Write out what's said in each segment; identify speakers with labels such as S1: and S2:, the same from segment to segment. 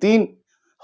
S1: 3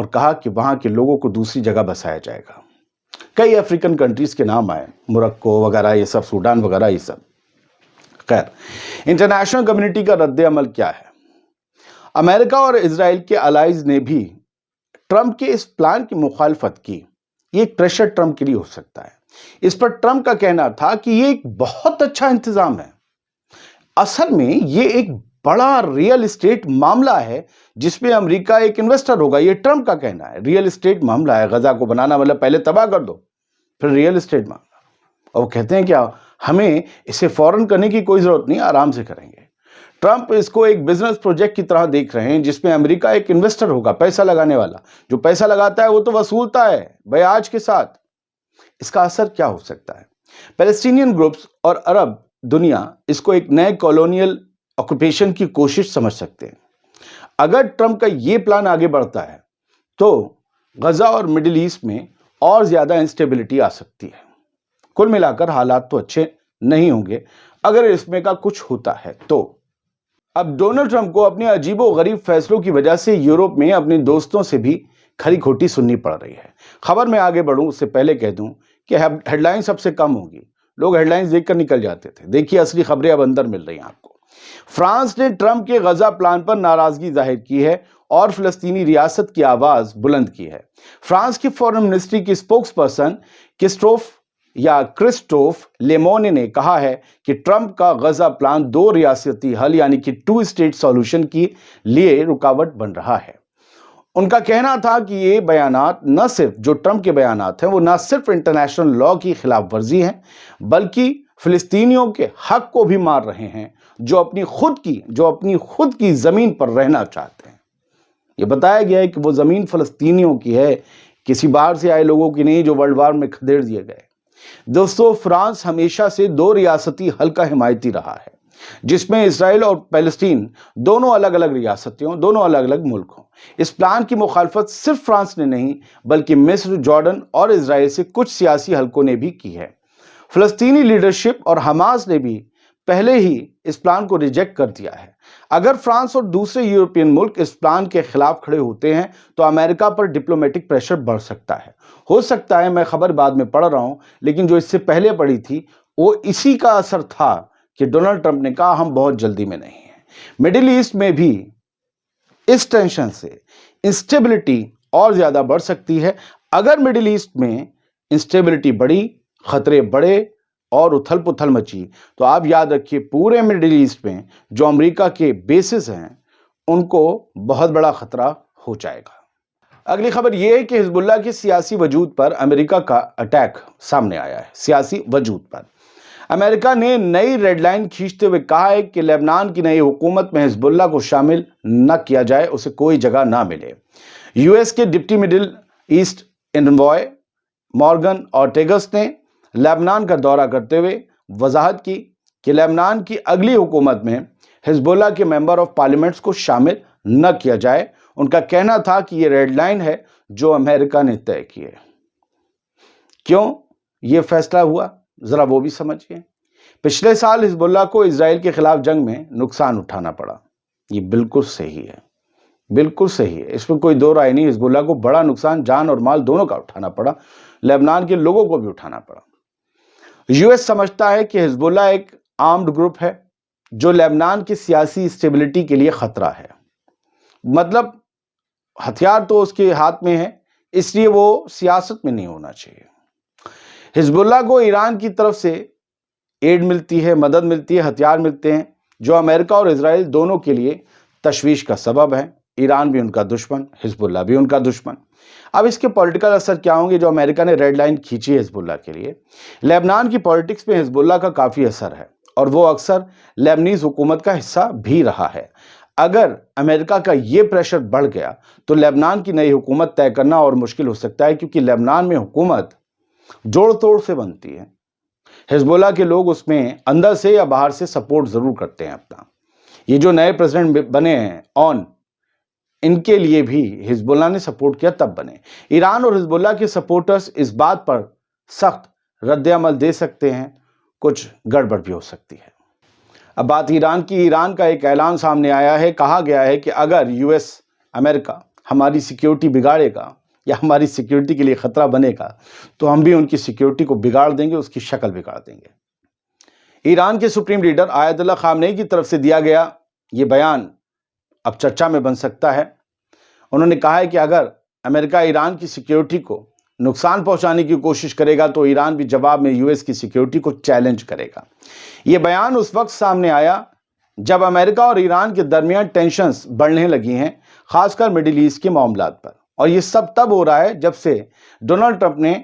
S1: اور کہا کہ وہاں کے لوگوں کو دوسری جگہ بسایا جائے گا۔ کئی افریقن کنٹریز کے نام آئے، موروکو وغیرہ، یہ سب سوڈان وغیرہ، یہ سب۔ خیر، انٹرنیشنل کمیونٹی کا رد عمل کیا ہے؟ امریکہ اور اسرائیل کے الائز نے بھی ٹرمپ کے اس پلان کی مخالفت کی۔ یہ ایک پریشر ٹرمپ کے لیے ہو سکتا ہے۔ اس پر ٹرمپ کا کہنا تھا کہ یہ ایک بہت اچھا انتظام ہے۔ اصل میں یہ ایک بڑا ریئل اسٹیٹ معاملہ ہے جس میں امریکہ ایک انویسٹر ہوگا، یہ ٹرمپ کا کہنا ہے۔ ریئل اسٹیٹ معاملہ ہے، غزہ کو بنانا مطلب پہلے تباہ کر دو پھر ریئل اسٹیٹ معاملہ۔ اور وہ کہتے ہیں کیا ہمیں اسے فوراً کرنے کی کوئی ضرورت نہیں، آرام سے کریں گے۔ ٹرمپ اس کو ایک بزنس پروجیکٹ کی طرح دیکھ رہے ہیں جس میں امریکہ ایک انویسٹر ہوگا، پیسہ لگانے والا۔ جو پیسہ لگاتا ہے وہ تو وصولتا ہے بیاج کے ساتھ۔ اس کا اثر کیا ہو سکتا ہے؟ پیلسٹینین گروپس اور عرب دنیا اس کو ایک نئے کالونیل آکوپیشن کی کوشش سمجھ سکتے ہیں۔ اگر ٹرمپ کا یہ پلان آگے بڑھتا ہے تو غزہ اور مڈل ایسٹ میں اور زیادہ انسٹیبلٹی آ سکتی ہے۔ کل ملا کر حالات تو اچھے نہیں ہوں گے اگر اس میں کا کچھ ہوتا ہے تو۔ اب ڈونلڈ ٹرمپ کو اپنے عجیب و غریب فیصلوں کی وجہ سے یورپ میں اپنے دوستوں سے بھی کھری کھوٹی سننی پڑ رہی ہے۔ خبر میں آگے بڑھوں اس سے پہلے کہہ دوں کہ ہیڈ لائن سب سے کم ہوگی۔ لوگ ہیڈ لائنز دیکھ کر نکل جاتے تھے، دیکھیے اصلی خبریں اب اندر مل رہی ہیں آپ کو۔ فرانس نے ٹرمپ کے غزہ پلان پر ناراضگی ظاہر کی ہے اور فلسطینی ریاست کی آواز بلند کی ہے۔ فرانس کی فارن منسٹری کی اسپوکس پرسن کرسٹوف لیمونے نے کہا ہے کہ ٹرمپ کا غزہ پلان دو ریاستی حل یعنی کہ 2 اسٹیٹ سولوشن کے لیے رکاوٹ بن رہا ہے۔ ان کا کہنا تھا کہ یہ بیانات نہ صرف جو ٹرمپ کے بیانات ہیں وہ نہ صرف انٹرنیشنل لاء کی خلاف ورزی ہیں بلکہ فلسطینیوں کے حق کو بھی مار رہے ہیں جو اپنی خود کی زمین پر رہنا چاہتے ہیں۔ یہ بتایا گیا ہے کہ وہ زمین فلسطینیوں کی ہے، کسی باہر سے آئے لوگوں کی نہیں جو ورلڈ وار میں کھدیڑ دیے گئے۔ دوستو، فرانس ہمیشہ سے 2 ریاستی حل کا حمایتی رہا ہے جس میں اسرائیل اور پیلسٹین دونوں الگ الگ ریاستیں ہوں، دونوں الگ الگ ملک ہوں۔ اس پلان کی مخالفت صرف فرانس نے نہیں بلکہ مصر، جارڈن اور اسرائیل سے کچھ سیاسی حلقوں نے بھی کی ہے۔ فلسطینی لیڈرشپ اور حماس نے بھی پہلے ہی اس پلان کو ریجیکٹ کر دیا ہے۔ اگر فرانس اور دوسرے یورپین ملک اس پلان کے خلاف کھڑے ہوتے ہیں تو امریکہ پر ڈپلومیٹک پریشر بڑھ سکتا ہے۔ ہو سکتا ہے میں خبر بعد میں پڑھ رہا ہوں لیکن جو اس سے پہلے پڑھی تھی وہ اسی کا اثر تھا کہ ڈونلڈ ٹرمپ نے کہا ہم بہت جلدی میں نہیں ہیں۔ مڈل ایسٹ میں بھی اس ٹینشن سے انسٹیبلٹی اور زیادہ بڑھ سکتی ہے۔ اگر مڈل ایسٹ میں انسٹیبلٹی بڑھی، خطرے بڑھے اور اتھل پتھل مچی تو آپ یاد رکھیے پورے مڈل ایسٹ میں جو امریکہ کے بیسز ہیں ان کو بہت بڑا خطرہ ہو جائے گا۔ اگلی خبر یہ ہے کہ حزب اللہ کے سیاسی وجود پر امریکہ کا اٹیک سامنے آیا ہے۔ سیاسی وجود پر امریکہ نے نئی ریڈ لائن کھینچتے ہوئے کہا ہے کہ لبنان کی نئی حکومت میں حزب اللہ کو شامل نہ کیا جائے، اسے کوئی جگہ نہ ملے۔ یو ایس کے deputy middle asset envoy Morgan اورٹیگس نے لبنان کا دورہ کرتے ہوئے وضاحت کی کہ لبنان کی اگلی حکومت میں حزب اللہ کے ممبر آف پارلیمنٹس کو شامل نہ کیا جائے۔ ان کا کہنا تھا کہ یہ ریڈ لائن ہے جو امریکہ نے طے کی ہے۔ کیوں یہ فیصلہ ہوا ذرا وہ بھی سمجھیے۔ پچھلے سال حزب اللہ کو اسرائیل کے خلاف جنگ میں نقصان اٹھانا پڑا، یہ بالکل صحیح ہے، بالکل صحیح ہے، اس میں کوئی دو رائے نہیں۔ حزب اللہ کو بڑا نقصان جان اور مال دونوں کا اٹھانا پڑا، لبنان کے لوگوں کو بھی اٹھانا پڑا۔ یو ایس سمجھتا ہے کہ حزب اللہ ایک آرمڈ گروپ ہے جو لبنان کی سیاسی اسٹیبلٹی کے لیے خطرہ ہے، مطلب ہتھیار تو اس کے ہاتھ میں ہے اس لیے وہ سیاست میں نہیں ہونا چاہیے۔ حزب اللہ کو ایران کی طرف سے ایڈ ملتی ہے، مدد ملتی ہے، ہتھیار ملتے ہیں جو امریکہ اور اسرائیل دونوں کے لیے تشویش کا سبب ہے۔ ایران بھی ان کا دشمن، حزب اللہ بھی ان کا دشمن۔ اب اس کے پولیٹیکل اثر کیا ہوں گے جو امریکہ نے ریڈ لائن کھینچی ہے حزب اللہ کے لیے؟ لبنان کی پولیٹکس میں حزب اللہ کا کافی اثر ہے اور وہ اکثر لیبنیز حکومت کا حصہ بھی رہا ہے۔ اگر امریکہ کا یہ پریشر بڑھ گیا تو لبنان کی نئی حکومت طے کرنا اور مشکل ہو سکتا ہے کیونکہ لبنان میں حکومت جوڑ توڑ سے بنتی ہے۔ حزب اللہ کے لوگ اس میں اندر سے یا باہر سے سپورٹ ضرور کرتے ہیں اپنا۔ یہ جو نئے پریزیڈنٹ بنے ہیں ان کے لیے بھی حزب اللہ نے سپورٹ کیا تب بنے۔ ایران اور حزب اللہ کے سپورٹرز اس بات پر سخت رد عمل دے سکتے ہیں، کچھ گڑبڑ بھی ہو سکتی ہے۔ اب بات ایران کی۔ ایران کا ایک اعلان سامنے آیا ہے، کہا گیا ہے کہ اگر یو ایس، امریکہ ہماری سیکیورٹی بگاڑے گا یا ہماری سیکیورٹی کے لیے خطرہ بنے گا تو ہم بھی ان کی سیکیورٹی کو بگاڑ دیں گے، اس کی شکل بگاڑ دیں گے۔ ایران کے سپریم لیڈر آیت اللہ خامنئی کی طرف سے دیا گیا یہ بیان اب چرچا میں بن سکتا ہے۔ انہوں نے کہا ہے کہ اگر امریکہ ایران کی سیکیورٹی کو نقصان پہنچانے کی کوشش کرے گا تو ایران بھی جواب میں US کی سیکیورٹی کو چیلنج کرے گا۔ یہ بیان اس وقت سامنے آیا جب امریکہ اور ایران کے درمیان ٹینشنز بڑھنے لگی ہیں، خاص کر مڈل ایسٹ کے معاملات پر، اور یہ سب تب ہو رہا ہے جب سے ڈونلڈ ٹرمپ نے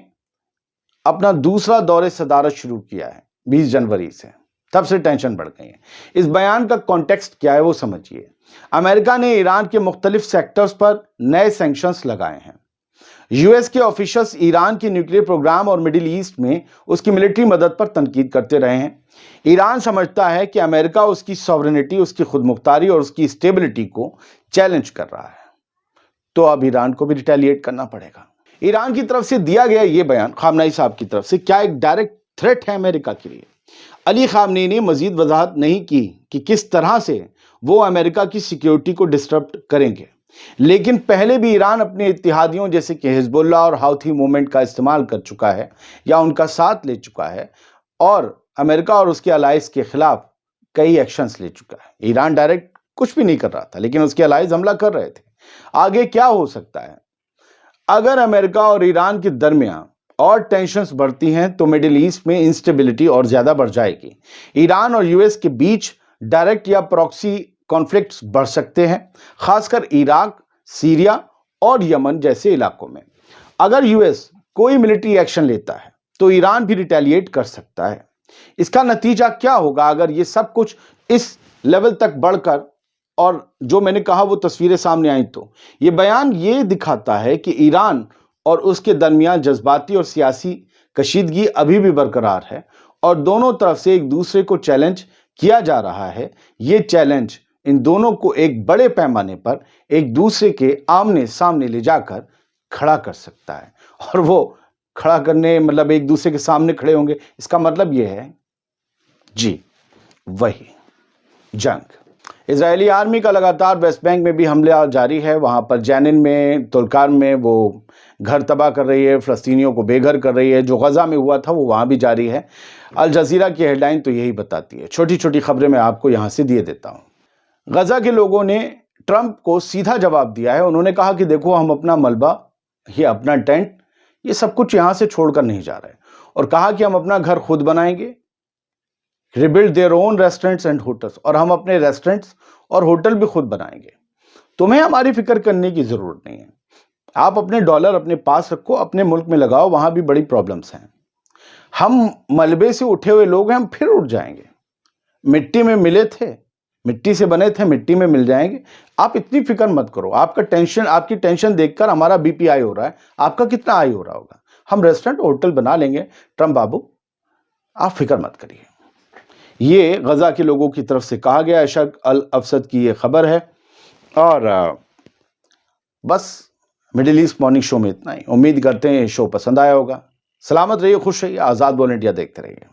S1: اپنا دوسرا دور صدارت شروع کیا ہے 20 جنوری سے، تب سے ٹینشن بڑھ گئی ہے۔ اس بیان کا کانٹیکسٹ کیا ہے وہ سمجھیے۔ امریکہ نے ایران کے مختلف سیکٹرز پر نئے سینکشنز لگائے ہیں۔ US کے آفیشلز ایران کی نیوکلیئر پروگرام اور مڈل ایسٹ میں اس کی ملٹری مدد پر تنقید کرتے رہے ہیں۔ ایران سمجھتا ہے کہ امریکہ اس کی سوورنٹی، اس کی خود مختاری اور اس کی اسٹیبلٹی کو چیلنج کر رہا ہے، تو اب ایران کو بھی ریٹیلیٹ کرنا پڑے گا۔ ایران کی طرف سے دیا گیا یہ بیان خامنئی صاحب کی طرف سے کیا ایک ڈائریکٹ تھریٹ ہے امریکہ کے لیے؟ علی خامنئی نے مزید وضاحت نہیں کی کہ کس طرح سے وہ امریکہ کی سیکیورٹی کو ڈسٹرب کریں گے، لیکن پہلے بھی ایران اپنے اتحادیوں جیسے کہ حزب اللہ اور حوثی موومنٹ کا استعمال کر چکا ہے یا ان کا ساتھ لے چکا ہے، اور امریکہ اور اس کے الائز کے خلاف کئی ایکشنز لے چکا ہے۔ ایران ڈائریکٹ کچھ بھی نہیں کر رہا تھا، لیکن اس کے الائز حملہ کر رہے تھے۔ آگے کیا ہو سکتا ہے؟ اگر امریکہ اور ایران کے درمیان اور ٹینشنز بڑھتی ہیں تو مڈل ایسٹ میں انسٹیبلٹی اور زیادہ بڑھ جائے گی۔ ایران اور US کے بیچ ڈائریکٹ یا پراکسی کانفلکٹس بڑھ سکتے ہیں، خاص کر عراق، سیریا اور یمن جیسے علاقوں میں۔ اگر US کوئی ملٹری ایکشن لیتا ہے تو ایران بھی ریٹیلیٹ کر سکتا ہے۔ اس کا نتیجہ کیا ہوگا اگر یہ سب کچھ اس لیول تک بڑھ کر، اور جو میں نے کہا وہ تصویریں سامنے آئیں، تو یہ بیان یہ دکھاتا ہے کہ ایران اور اس کے درمیان جذباتی اور سیاسی کشیدگی ابھی بھی برقرار ہے، اور دونوں طرف سے ایک دوسرے کو چیلنج کیا جا رہا ہے۔ یہ چیلنج ان دونوں کو ایک بڑے پیمانے پر ایک دوسرے کے آمنے سامنے لے جا کر کھڑا کر سکتا ہے، اور وہ کھڑا کرنے مطلب ایک دوسرے کے سامنے کھڑے ہوں گے، اس کا مطلب یہ ہے جی وہی جنگ۔ اسرائیلی آرمی کا لگاتار ویسٹ بینک میں بھی حملہ جاری ہے، وہاں پر جینن میں، تلکارم میں وہ گھر تباہ کر رہی ہے، فلسطینیوں کو بے گھر کر رہی ہے۔ جو غزہ میں ہوا تھا وہ وہاں بھی جاری ہے۔ الجزیرہ کی ہیڈ لائن تو یہی بتاتی ہے۔ چھوٹی چھوٹی خبریں میں آپ کو یہاں سے دیے دیتا ہوں۔ غزہ کے لوگوں نے ٹرمپ کو سیدھا جواب دیا ہے۔ انہوں نے کہا کہ دیکھو، ہم اپنا ملبہ، یہ اپنا ٹینٹ، یہ سب کچھ یہاں سے چھوڑ کر نہیں جا رہے، اور کہا کہ ہم اپنا گھر خود بنائیں گے، rebuild their own restaurants and hotels, اور ہم اپنے ریسٹورنٹس اور ہوٹل بھی خود بنائیں گے۔ تمہیں ہماری فکر کرنے کی ضرورت نہیں ہے، آپ اپنے ڈالر اپنے پاس رکھو، اپنے ملک میں لگاؤ، وہاں بھی بڑی پرابلمز ہیں۔ ہم ملبے سے اٹھے ہوئے لوگ ہیں، ہم پھر اٹھ جائیں گے۔ مٹی میں ملے تھے، مٹی سے بنے تھے، مٹی میں مل جائیں گے۔ آپ اتنی فکر مت کرو۔ آپ کی ٹینشن دیکھ کر ہمارا BP ہائی ہو رہا ہے، آپ کا کتنا ہائی ہو رہا ہوگا؟ ہم ریسٹورنٹ ہوٹل بنا لیں گے، ٹرمپ بابو، آپ فکر مت کریے۔ یہ غزہ کے لوگوں کی طرف سے کہا گیا ہے۔ شرق الاوسط کی یہ خبر ہے، اور بس مڈل ایسٹ مارننگ شو میں اتنا ہی۔ امید کرتے ہیں یہ شو پسند آیا ہوگا۔ سلامت رہیے، خوش رہیے، آزاد بول انڈیا دیکھتے رہیے۔